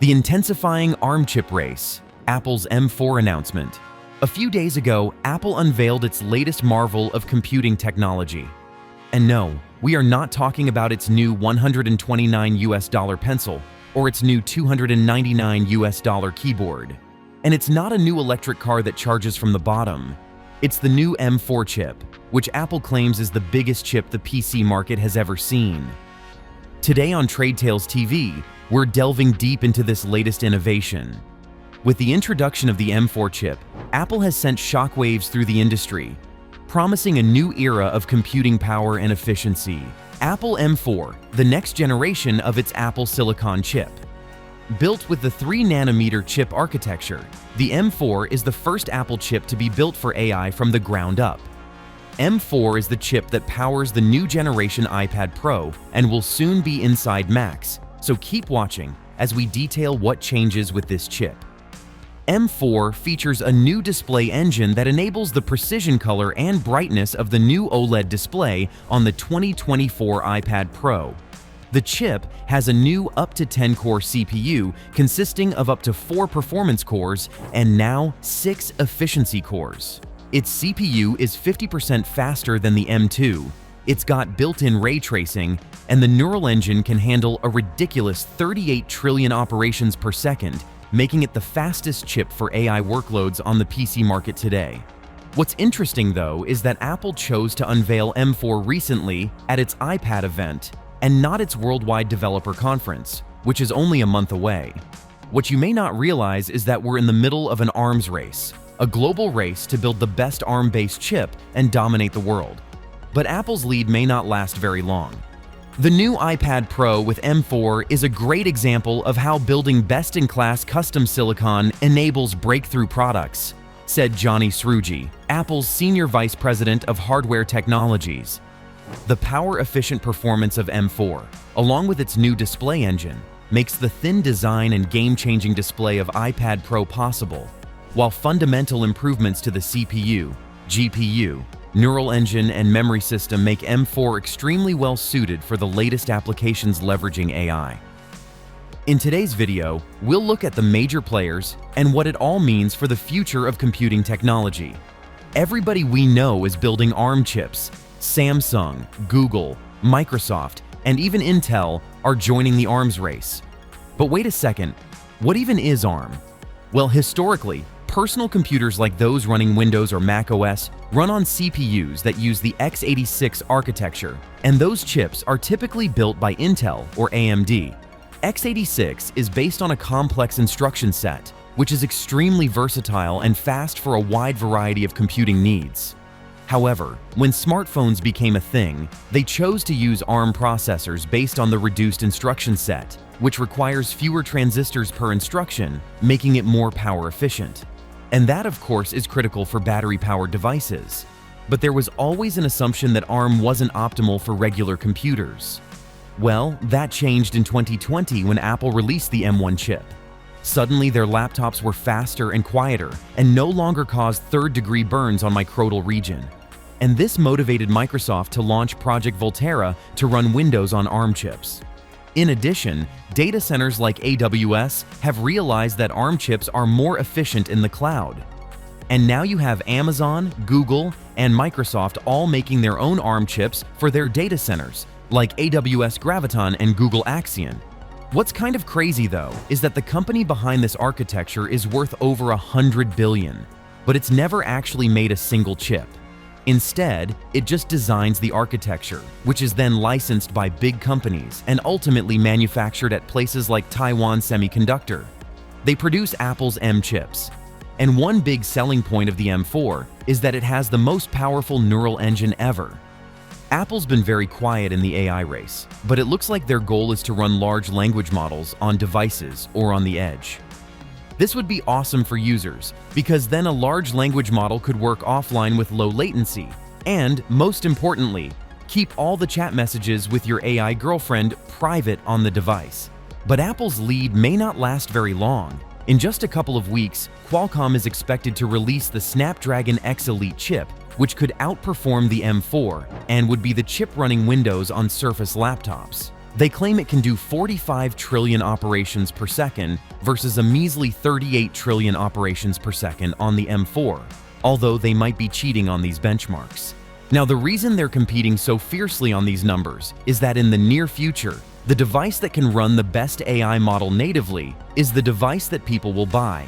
The intensifying ARM chip race, Apple's M4 announcement. A few days ago, Apple unveiled its latest marvel of computing technology. And no, we are not talking about its new $129 pencil or its new $299 keyboard. And it's not a new electric car that charges from the bottom. It's the new M4 chip, which Apple claims is the biggest chip the PC market has ever seen. Today on Trade Tales TV, we're delving deep into this latest innovation. With the introduction of the M4 chip, Apple has sent shockwaves through the industry, promising a new era of computing power and efficiency. Apple M4, the next generation of its Apple Silicon chip. Built with the 3nm chip architecture, the M4 is the first Apple chip to be built for AI from the ground up. M4 is the chip that powers the new generation iPad Pro and will soon be inside Macs, so keep watching as we detail what changes with this chip. M4 features a new display engine that enables the precision color and brightness of the new OLED display on the 2024 iPad Pro. The chip has a new up to 10-core CPU consisting of up to 4 performance cores and now 6 efficiency cores. Its CPU is 50% faster than the M2. It's got built-in ray tracing, and the neural engine can handle a ridiculous 38 trillion operations per second, making it the fastest chip for AI workloads on the PC market today. What's interesting, though, is that Apple chose to unveil M4 recently at its iPad event and not its worldwide developer conference, which is only a month away. What you may not realize is that we're in the middle of an arms race, a global race to build the best ARM-based chip and dominate the world. But Apple's lead may not last very long. The new iPad Pro with M4 is a great example of how building best-in-class custom silicon enables breakthrough products, said Johnny Srouji, Apple's Senior Vice President of Hardware Technologies. The power-efficient performance of M4, along with its new display engine, makes the thin design and game-changing display of iPad Pro possible, while fundamental improvements to the CPU, GPU, neural engine, and memory system make M4 extremely well suited for the latest applications leveraging AI. In today's video, we'll look at the major players and what it all means for the future of computing technology. Everybody we know is building ARM chips. Samsung, Google, Microsoft, and even Intel are joining the arms race. But wait a second, what even is ARM? Well, historically, personal computers like those running Windows or Mac OS run on CPUs that use the x86 architecture, and those chips are typically built by Intel or AMD. x86 is based on a complex instruction set, which is extremely versatile and fast for a wide variety of computing needs. However, when smartphones became a thing, they chose to use ARM processors based on the reduced instruction set, which requires fewer transistors per instruction, making it more power efficient. And that, of course, is critical for battery-powered devices. But there was always an assumption that ARM wasn't optimal for regular computers. Well, that changed in 2020 when Apple released the M1 chip. Suddenly, their laptops were faster and quieter and no longer caused third-degree burns on my choroidal region. And this motivated Microsoft to launch Project Volterra to run Windows on ARM chips. In addition, data centers like AWS have realized that ARM chips are more efficient in the cloud. And now you have Amazon, Google, and Microsoft all making their own ARM chips for their data centers, like AWS Graviton and Google Axion. What's kind of crazy, though, is that the company behind this architecture is worth over $100 billion, but it's never actually made a single chip. Instead, it just designs the architecture, which is then licensed by big companies and ultimately manufactured at places like Taiwan Semiconductor. They produce Apple's M chips. And one big selling point of the M4 is that it has the most powerful neural engine ever. Apple's been very quiet in the AI race, but it looks like their goal is to run large language models on devices or on the edge. This would be awesome for users, because then a large language model could work offline with low latency, and, most importantly, keep all the chat messages with your AI girlfriend private on the device. But Apple's lead may not last very long. In just a couple of weeks, Qualcomm is expected to release the Snapdragon X Elite chip, which could outperform the M4 and would be the chip running Windows on Surface laptops. They claim it can do 45 trillion operations per second versus a measly 38 trillion operations per second on the M4, although they might be cheating on these benchmarks. Now, the reason they're competing so fiercely on these numbers is that in the near future, the device that can run the best AI model natively is the device that people will buy.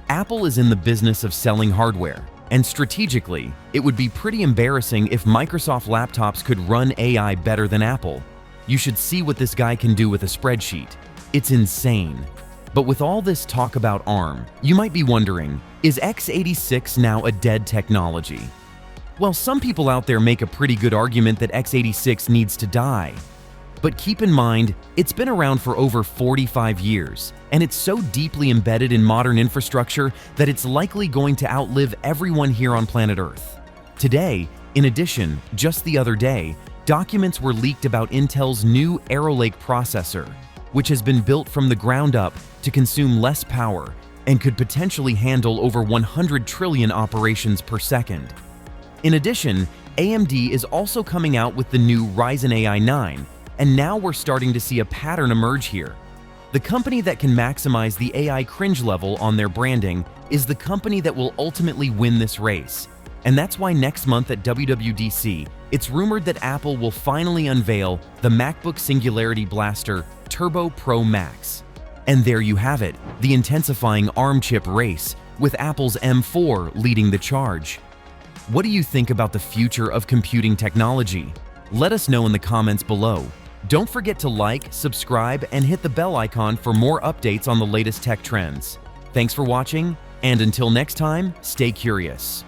Apple is in the business of selling hardware, and strategically, it would be pretty embarrassing if Microsoft laptops could run AI better than Apple. You should see what this guy can do with a spreadsheet. It's insane. But with all this talk about ARM, you might be wondering, is x86 now a dead technology? Well, some people out there make a pretty good argument that x86 needs to die. But keep in mind, it's been around for over 45 years, and it's so deeply embedded in modern infrastructure that it's likely going to outlive everyone here on planet Earth. Today, in addition, just the other day, documents were leaked about Intel's new Arrow Lake processor, which has been built from the ground up to consume less power and could potentially handle over 100 trillion operations per second. In addition, AMD is also coming out with the new Ryzen AI 9, and now we're starting to see a pattern emerge here. The company that can maximize the AI cringe level on their branding is the company that will ultimately win this race. And that's why next month at WWDC, it's rumored that Apple will finally unveil the MacBook Singularity Blaster Turbo Pro Max. And there you have it, the intensifying ARM chip race, with Apple's M4 leading the charge. What do you think about the future of computing technology? Let us know in the comments below. Don't forget to like, subscribe, and hit the bell icon for more updates on the latest tech trends. Thanks for watching, and until next time, stay curious.